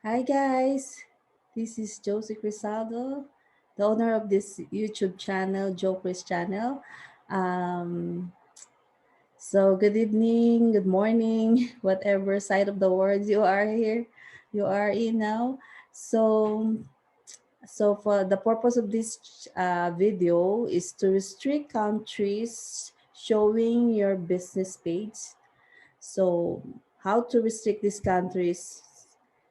Hi guys, this is Josie Crisaldo, the owner of this YouTube channel, Joe Chris channel. Um, so good evening, good morning, whatever side of the world you are in now. So, so for the purpose of this video is to restrict countries showing your business page. So, how to restrict these countries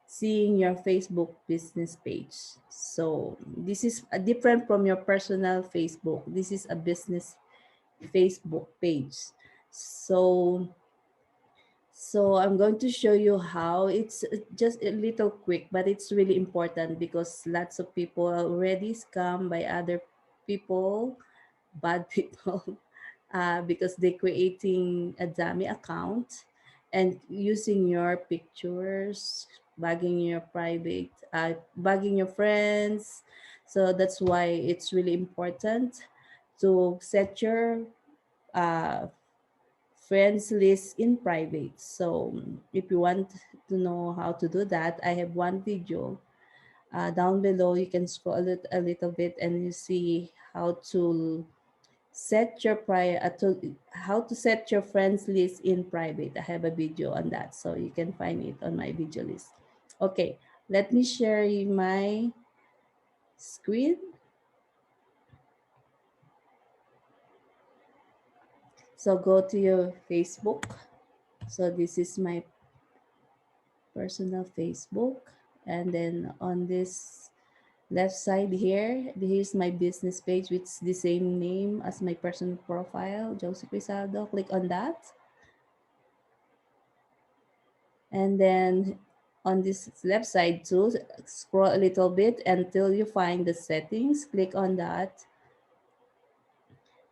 seeing your Facebook business page. So, this is different from your personal Facebook. This is a business Facebook page. So, so I'm going to show you how. It's just a little quick, but it's really important because lots of people are already scammed by other people, bad people, because they're creating a dummy account and using your pictures, bagging your bagging your friends. So that's why it's really important to set your uh, friends list in private. So if you want to know how to do that, I have one video down below. You can scroll it a little bit and you see how to how to set your friends list in private. I have a video on that, so you can find it on my video list. Okay, let me share my screen. So go to your Facebook. So this is my personal Facebook, and then on this left side here, here's my business page, which is the same name as my personal profile, Josie Crisaldo. Click on that. And then on this left side too, scroll a little bit until you find the settings. Click on that.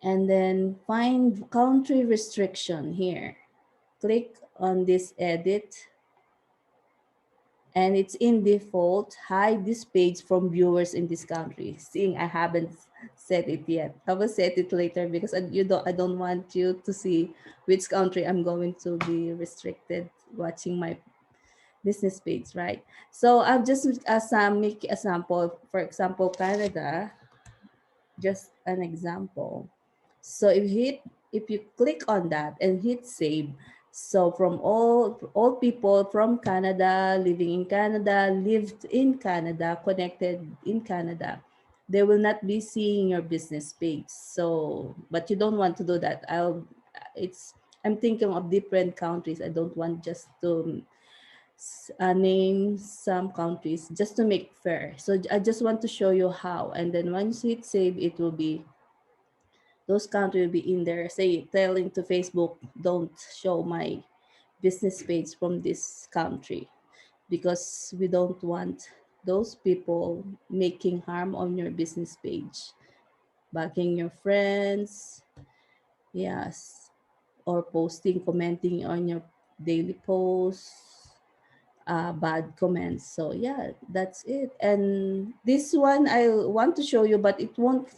And then find country restriction here. Click on this edit. And it's in default, hide this page from viewers in this country. Seeing I haven't set it yet. I will set it later because I don't want you to see which country I'm going to be restricted watching my business page, right? So I've just make a sample. For example, Canada, just an example. So if you click on that and hit save, so from all people from Canada, living in Canada, lived in Canada, connected in Canada, they will not be seeing your business page. So, but you don't want to do that. It's I'm thinking of different countries. I don't want just to name some countries just to make fair. So I just want to show you how. And then once you hit save, it will be, those countries will be in there, say telling to Facebook, don't show my business page from this country because we don't want those people making harm on your business page, bugging your friends, yes, or posting, commenting on your daily posts, bad comments. So yeah, that's it. And this one I want to show you, but it won't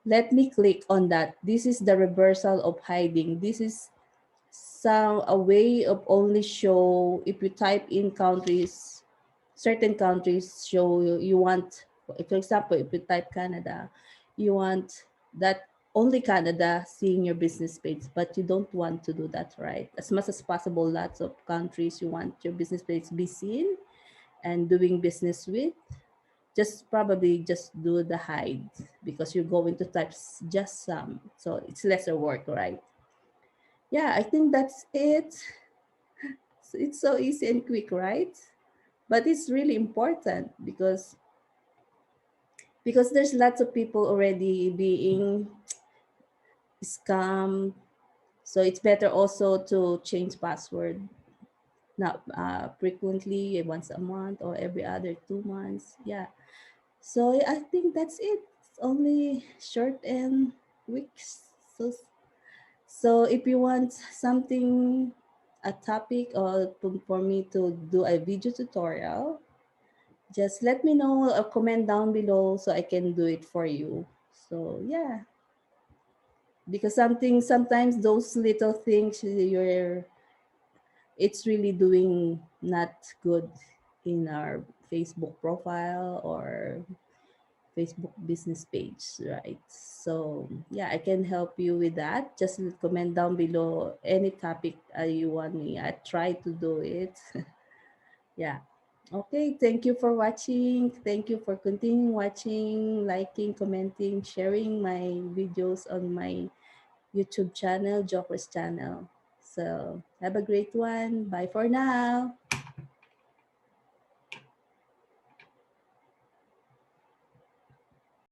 let me click on that. This is the reversal of hiding. This is some a way of only show if you type in countries, certain countries show you want, for example, if you type Canada, you want that only Canada seeing your business page, but you don't want to do that, right? As much as possible, lots of countries you want your business page to be seen and doing business with. Just probably just do the hide because you're going to type just some, so it's lesser work, right? Yeah, I think that's it. It's so easy and quick, right? But it's really important because there's lots of people already being scammed. So it's better also to change password, not frequently, once a month or every other 2 months. Yeah. So I think that's it. It's only short and quick. So so if you want something, a topic, or for me to do a video tutorial, just let me know or comment down below so I can do it for you. So yeah, because sometimes those little things it's really doing not good in our Facebook profile or Facebook business page, right? So yeah, I can help you with that. Just comment down below any topic you want me. I try to do it. Yeah. Okay, thank you for watching. Thank you for continuing watching, liking, commenting, sharing my videos on my YouTube channel, Jokers channel. So have a great one. Bye for now.